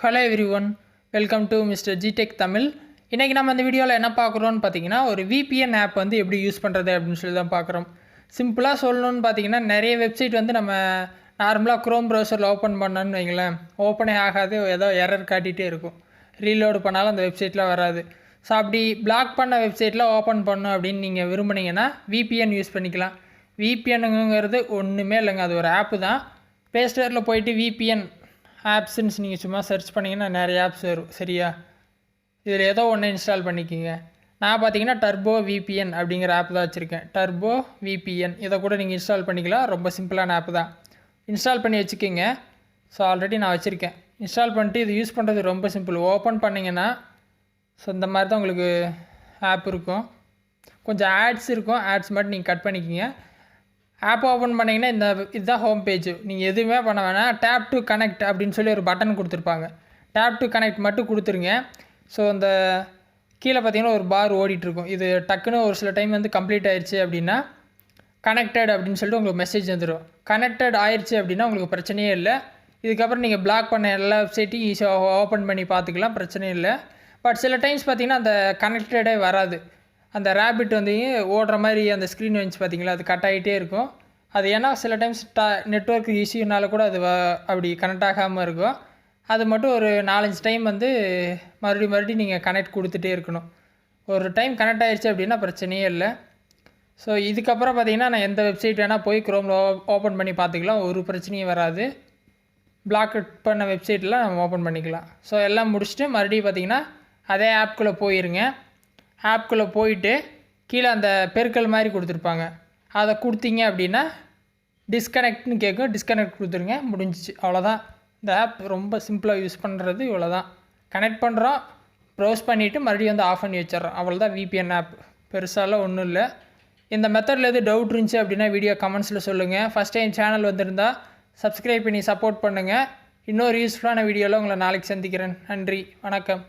Hello everyone, welcome to Mr.G Tech Tamil. இன்னைக்கு நம்ம இந்த வீடியோவில் என்ன பார்க்குறோம்னு பார்த்தீங்கன்னா ஒரு VPN ஆப் வந்து எப்படி யூஸ் பண்ணுறது அப்படின்னு சொல்லி தான் பார்க்குறோம். சிம்பிளாக சொல்லணும்னு பார்த்தீங்கன்னா நிறைய வெப்சைட் வந்து நம்ம நார்மலாக க்ரோம் ப்ரௌசரில் ஓப்பன் பண்ணோன்னு வைங்களேன், ஓப்பனே ஆகாது, ஏதோ எரர் காட்டிகிட்டே இருக்கும். ரீலோடு பண்ணாலும் அந்த வெப்சைட்டில் வராது. ஸோ அப்படி பிளாக் பண்ண வெப்சைட்டில் ஓப்பன் பண்ணணும் அப்படின்னு நீங்கள் விரும்புனீங்கன்னா VPN யூஸ் பண்ணிக்கலாம். VPNங்கிறது ஒன்றுமே இல்லைங்க, அது ஒரு ஆப்பு தான். ப்ளே ஸ்டோரில் போயிட்டு VPN ஆப்ஸ்ன்னு நீங்கள் சும்மா சர்ச் பண்ணிங்கன்னா நிறைய ஆப்ஸ் வரும். சரியா, இதில் ஏதோ ஒன்று இன்ஸ்டால் பண்ணிக்கிங்க. நான் பார்த்தீங்கன்னா டர்போ VPN அப்படிங்கிற ஆப் தான் வச்சுருக்கேன். டர்போ VPN இதை கூட நீங்கள் இன்ஸ்டால் பண்ணிக்கலாம். ரொம்ப சிம்பிளான ஆப் தான், இன்ஸ்டால் பண்ணி வச்சுக்கிங்க. ஸோ ஆல்ரெடி நான் வச்சுருக்கேன். இன்ஸ்டால் பண்ணிட்டு இது யூஸ் பண்ணுறது ரொம்ப சிம்பிள். ஓப்பன் பண்ணிங்கன்னா ஸோ இந்த மாதிரி தான் உங்களுக்கு ஆப் இருக்கும். கொஞ்சம் ஆட்ஸ் இருக்கும், ஆட்ஸ் மட்டும் நீங்கள் கட் பண்ணிக்கிங்க. ஆப் ஓப்பன் பண்ணிங்கன்னா இதுதான் ஹோம் பேஜ். நீங்கள் எதுவுமே பண்ண வேணாம். டேப் டு கனெக்ட் அப்படின்னு சொல்லி ஒரு பட்டன் கொடுத்துருப்பாங்க. டேப் டு கனெக்ட் மட்டும் கொடுத்துருங்க. ஸோ இந்த கீழே பார்த்தீங்கன்னா ஒரு பார் ஓடிட்டுருக்கும். இது டக்குன்னு ஒரு சில டைம் வந்து கம்ப்ளீட் ஆயிடுச்சு அப்படின்னா கனெக்டட் அப்படின்னு சொல்லிட்டு உங்களுக்கு மெசேஜ் வந்துடும். கனெக்டட் ஆயிடுச்சு அப்படின்னா உங்களுக்கு பிரச்சனையே இல்லை. இதுக்கப்புறம் நீங்கள் பிளாக் பண்ண எல்லா வெப்சைட்டையும் ஈஸியாக ஓப்பன் பண்ணி பார்த்துக்கலாம், பிரச்சனை இல்லை. பட் சில டைம்ஸ் பார்த்தீங்கன்னா அந்த கனெக்டடே வராது. அந்த ரேபிட் வந்து ஓடுற மாதிரி அந்த ஸ்க்ரீன் வந்துச்சு பார்த்தீங்களா, அது கட் ஆகிட்டே இருக்கும். அது ஏன்னா சில டைம்ஸ் நெட்வொர்க் இஷ்யூனால கூட அது அப்படி கனெக்ட் ஆகாமல் இருக்கும். அது மட்டும் ஒரு 4-5 டைம் வந்து மறுபடியும் நீங்கள் கனெக்ட் கொடுத்துட்டே இருக்கணும். ஒரு டைம் கனெக்ட் ஆகிடுச்சு அப்படின்னா பிரச்சனையே இல்லை. ஸோ இதுக்கப்புறம் பார்த்தீங்கன்னா நான் எந்த வெப்சைட் வேணால் போய் க்ரோமில் ஓப்பன் பண்ணி பார்த்துக்கலாம், ஒரு பிரச்சனையும் வராது. பிளாக் பண்ண வெப்சைட்டில் நம்ம ஓப்பன் பண்ணிக்கலாம். ஸோ எல்லாம் முடிச்சுட்டு மறுபடியும் பார்த்தீங்கன்னா அதே ஆப்குள்ளே போயிருங்க. ஆப்குள்ளே போயிட்டு கீழே அந்த பெருக்கல் மாதிரி கொடுத்துருப்பாங்க, அதை கொடுத்தீங்க அப்படின்னா டிஸ்கனெக்ட்னு கேட்கும். டிஸ்கனெக்ட் கொடுத்துருங்க, முடிஞ்சிச்சு, அவ்வளோதான். இந்த ஆப் ரொம்ப சிம்பிளாக யூஸ் பண்ணுறது இவ்வளோ தான். கனெக்ட் பண்ணுறோம், ப்ரௌஸ் பண்ணிவிட்டு மறுபடியும் வந்து ஆஃப் பண்ணி வச்சிடறோம், அவ்வளோதான் VPN ஆப். பெருசாலாம் ஒன்றும் இல்லை. இந்த மெத்தடில் எது டவுட் இருந்துச்சு அப்படின்னா வீடியோ கமெண்ட்ஸில் சொல்லுங்கள். ஃபஸ்ட் டைம் சேனல் வந்திருந்தால் சப்ஸ்கிரைப் பண்ணி சப்போர்ட் பண்ணுங்கள். இன்னொரு யூஸ்ஃபுல்லான வீடியோவில் உங்களை நாளைக்கு சந்திக்கிறேன். நன்றி, வணக்கம்.